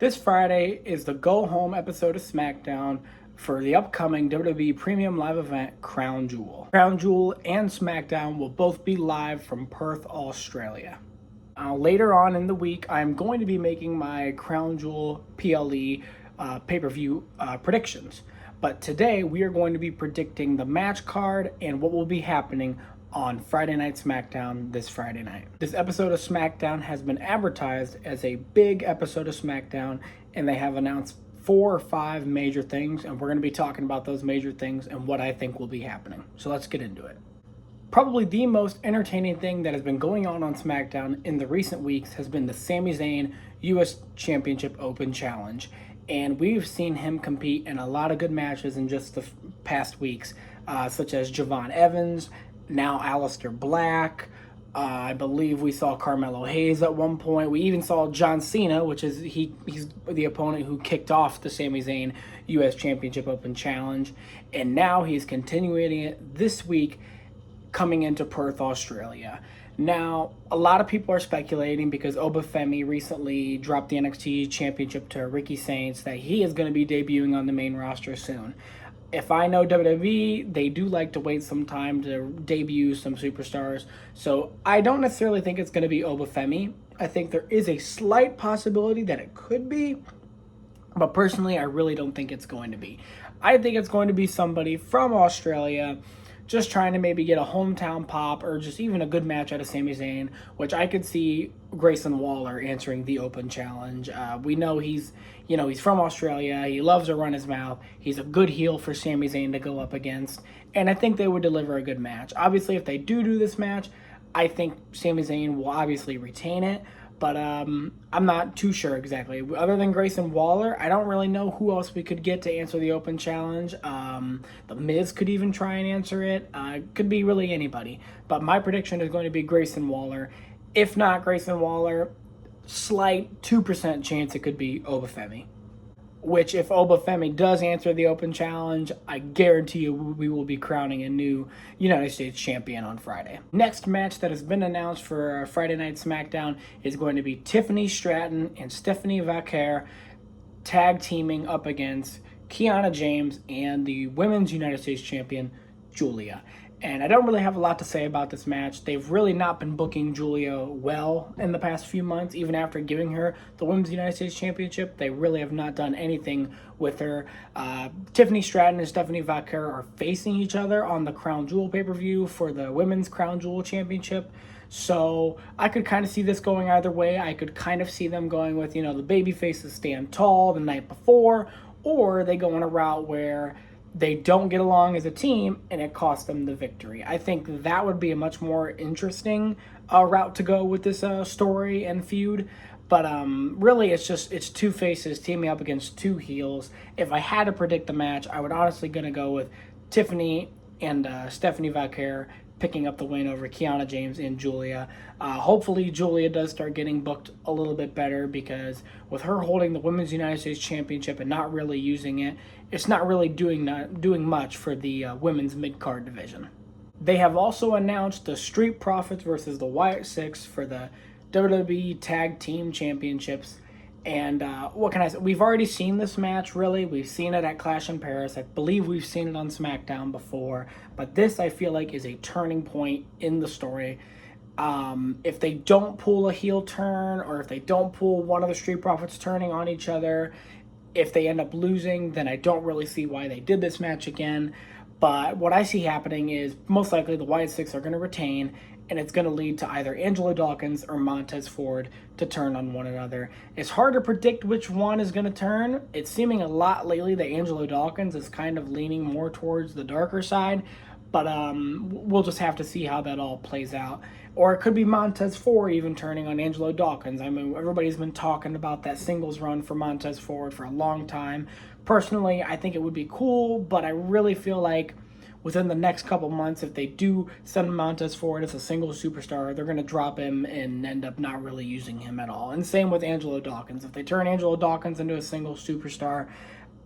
This Friday is the go-home episode of SmackDown for the upcoming WWE Premium Live event, Crown Jewel. Crown Jewel and SmackDown will both be live from Perth, Australia. Later on in the week, I'm going to be making my Crown Jewel PLE pay-per-view predictions. But today, we are going to be predicting the match card and what will be happening on Friday Night SmackDown this Friday night. This episode of SmackDown has been advertised as a big episode of SmackDown, and they have announced 4 or 5 major things, and we're going to be talking about those major things and what I think will be happening. So let's get into it. Probably the most entertaining thing that has been going on SmackDown in the recent weeks has been the Sami Zayn US Championship Open Challenge. And we've seen him compete in a lot of good matches in just the past weeks, such as Javon Evans, now Aleister Black. I believe we saw Carmelo Hayes at one point. We even saw John Cena, which is he's the opponent who kicked off the Sami Zayn US Championship Open Challenge. And now he's continuing it this week, coming into Perth, Australia. Now, a lot of people are speculating because Obafemi recently dropped the NXT Championship to Ricky Saints that he is going to be debuting on the main roster soon. If I know WWE, they do like to wait some time to debut some superstars. So I don't necessarily think it's going to be Obafemi. I think there is a slight possibility that it could be. But personally, I really don't think it's going to be. I think it's going to be somebody from Australia just trying to maybe get a hometown pop or just even a good match out of Sami Zayn, which I could see Grayson Waller answering the Open Challenge. We know he's from Australia. He loves to run his mouth. He's a good heel for Sami Zayn to go up against, and I think they would deliver a good match. Obviously, if they do this match, I think Sami Zayn will obviously retain it, but I'm not too sure exactly. Other than Grayson Waller, I don't really know who else we could get to answer the Open Challenge. The Miz could even try and answer it. It could be really anybody. But my prediction is going to be Grayson Waller. If not Grayson Waller, slight 2% chance it could be Obafemi. Which, if Obafemi does answer the Open Challenge, I guarantee you we will be crowning a new United States champion on Friday. Next match that has been announced for Friday Night SmackDown is going to be Tiffany Stratton and Stephanie Vaquer tag teaming up against Kiana James and the Women's United States Champion, Julia. And I don't really have a lot to say about this match. They've really not been booking Julia well in the past few months. Even after giving her the Women's United States Championship, they really have not done anything with her. Tiffany Stratton and Stephanie Vaquer are facing each other on the Crown Jewel pay-per-view for the Women's Crown Jewel Championship. So I could kind of see this going either way. I could kind of see them going with, the baby faces stand tall the night before, or they go on a route where they don't get along as a team and it costs them the victory. I think that would be a much more interesting route to go with this story and feud. But really, it's two faces teaming up against two heels. If I had to predict the match, I would honestly gonna go with Tiffany and Stephanie Vaquer picking up the win over Kiana James and Julia. Hopefully Julia does start getting booked a little bit better, because with her holding the Women's United States Championship and not really using it, it's not really doing much for the women's mid-card division. They have also announced the Street Profits versus the Wyatt Six for the WWE Tag Team Championships. And what can I say? We've already seen this match, really. We've seen it at Clash in Paris. I believe we've seen it on SmackDown before. But this, I feel like, is a turning point in the story. If they don't pull a heel turn, or if they don't pull one of the Street Profits turning on each other, if they end up losing, then I don't really see why they did this match again. But what I see happening is most likely the Wyatt Six are going to retain, and it's going to lead to either Angelo Dawkins or Montez Ford to turn on one another. It's hard to predict which one is going to turn. It's seeming a lot lately that Angelo Dawkins is kind of leaning more towards the darker side, but we'll just have to see how that all plays out. Or it could be Montez Ford even turning on Angelo Dawkins. I mean, everybody's been talking about that singles run for Montez Ford for a long time. Personally, I think it would be cool, but I really feel like within the next couple months, if they do send Montez Ford as a single superstar, they're going to drop him and end up not really using him at all. And same with Angelo Dawkins. If they turn Angelo Dawkins into a single superstar,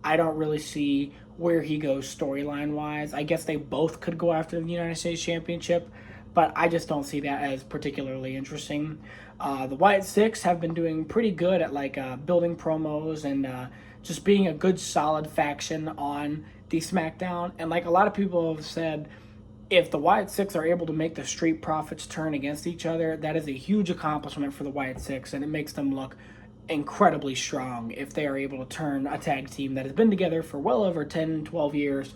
I don't really see where he goes storyline-wise. I guess they both could go after the United States Championship, but I just don't see that as particularly interesting. The Wyatt Six have been doing pretty good at like building promos and just being a good solid faction on the SmackDown. And like a lot of people have said, if the Wyatt Six are able to make the Street Profits turn against each other, that is a huge accomplishment for the Wyatt Six, and it makes them look incredibly strong if they are able to turn a tag team that has been together for well over 10, 12 years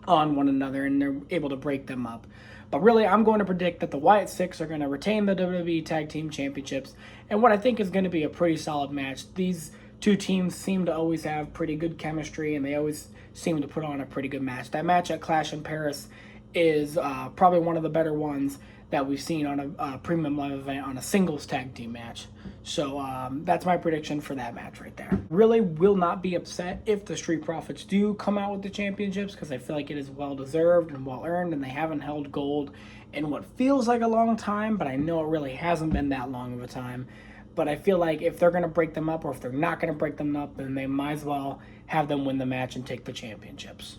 on one another, and they're able to break them up. But really, I'm going to predict that the Wyatt Six are going to retain the WWE Tag Team Championships, and what I think is going to be a pretty solid match. These two teams seem to always have pretty good chemistry, and they always seem to put on a pretty good match. That match at Clash in Paris is probably one of the better ones that we've seen on a premium live event on a singles tag team match. So that's my prediction for that match right there. Really will not be upset if the Street Profits do come out with the championships, because I feel like it is well deserved and well earned, and they haven't held gold in what feels like a long time, but I know it really hasn't been that long of a time. But I feel like if they're going to break them up, or if they're not going to break them up, then they might as well have them win the match and take the championships.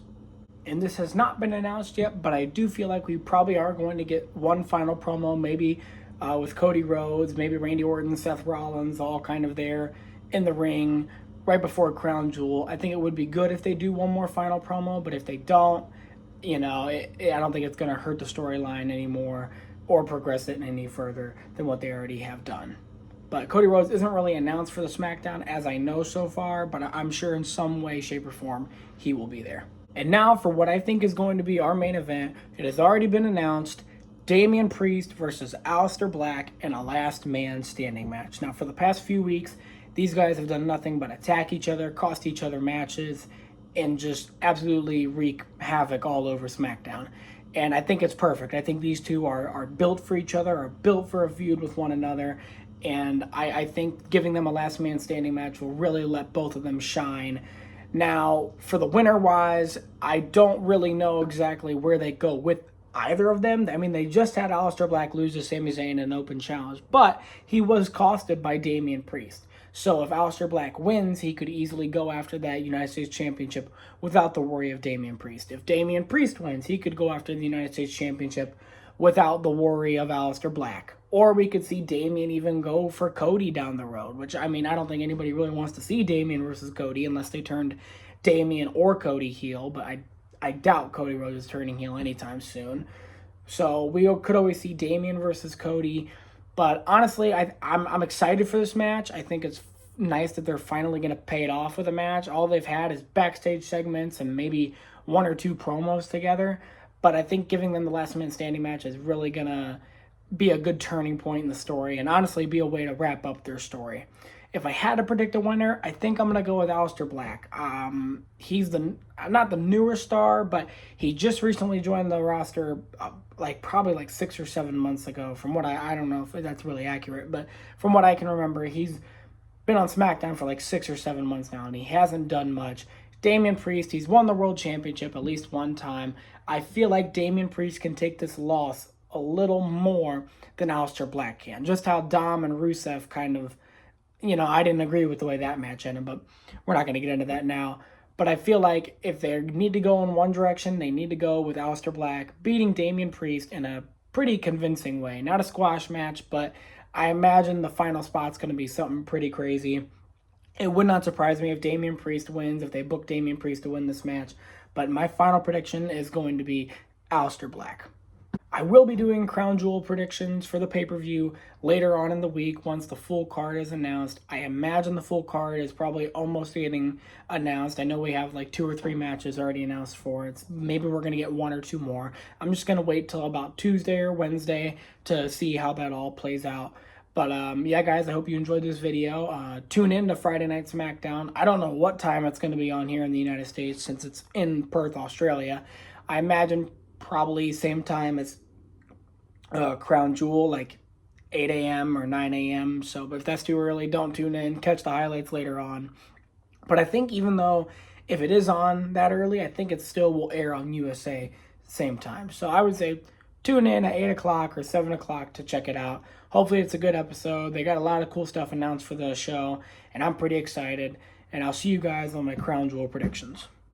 And this has not been announced yet, but I do feel like we probably are going to get one final promo, maybe with Cody Rhodes, maybe Randy Orton, Seth Rollins, all kind of there in the ring right before Crown Jewel. I think it would be good if they do one more final promo, but if they don't, I don't think it's going to hurt the storyline anymore or progress it any further than what they already have done. But Cody Rhodes isn't really announced for the SmackDown as I know so far, but I'm sure in some way, shape, or form he will be there. And now for what I think is going to be our main event. It has already been announced. Damian Priest versus Aleister Black in a last man standing match. Now for the past few weeks, these guys have done nothing but attack each other, cost each other matches, and just absolutely wreak havoc all over SmackDown. And I think it's perfect. I think these two are built for each other, are built for a feud with one another. And I think giving them a last man standing match will really let both of them shine. Now, for the winner-wise, I don't really know exactly where they go with either of them. I mean, they just had Aleister Black lose to Sami Zayn in an open challenge, but he was costed by Damian Priest. So if Aleister Black wins, he could easily go after that United States Championship without the worry of Damian Priest. If Damian Priest wins, he could go after the United States Championship without the worry of Aleister Black. Or we could see Damian even go for Cody down the road, which, I mean, I don't think anybody really wants to see Damian versus Cody unless they turned Damian or Cody heel, but I doubt Cody Rhodes is turning heel anytime soon. So we could always see Damian versus Cody. But honestly, I'm excited for this match. I think it's nice that they're finally going to pay it off with a match. All they've had is backstage segments and maybe one or two promos together. But I think giving them the last man standing match is really going to be a good turning point in the story and honestly be a way to wrap up their story. If I had to predict a winner, I think I'm going to go with Aleister Black. He's not the newer star, but he just recently joined the roster probably 6 or 7 months ago. From what I don't know if that's really accurate, but from what I can remember, he's been on SmackDown for 6 or 7 months now, and he hasn't done much. Damian Priest, he's won the World Championship at least one time. I feel like Damian Priest can take this loss a little more than Aleister Black can. Just how Dom and Rusev kind of, I didn't agree with the way that match ended, but we're not going to get into that now. But I feel like if they need to go in one direction, they need to go with Aleister Black beating Damian Priest in a pretty convincing way. Not a squash match, but I imagine the final spot's going to be something pretty crazy. It would not surprise me if Damian Priest wins, if they book Damian Priest to win this match. But my final prediction is going to be Aleister Black. I will be doing Crown Jewel predictions for the pay-per-view later on in the week once the full card is announced. I imagine the full card is probably almost getting announced. I know we have 2 or 3 matches already announced for it. Maybe we're going to get 1 or 2 more. I'm just going to wait till about Tuesday or Wednesday to see how that all plays out. But yeah, guys, I hope you enjoyed this video. Tune in to Friday Night SmackDown. I don't know what time it's going to be on here in the United States since it's in Perth, Australia. I imagine probably same time as Crown Jewel, 8 a.m. or 9 a.m. So, but if that's too early, don't tune in. Catch the highlights later on. But I think even though if it is on that early, I think it still will air on USA same time. So I would say tune in at 8 o'clock or 7 o'clock to check it out. Hopefully it's a good episode. They got a lot of cool stuff announced for the show, and I'm pretty excited. And I'll see you guys on my Crown Jewel predictions.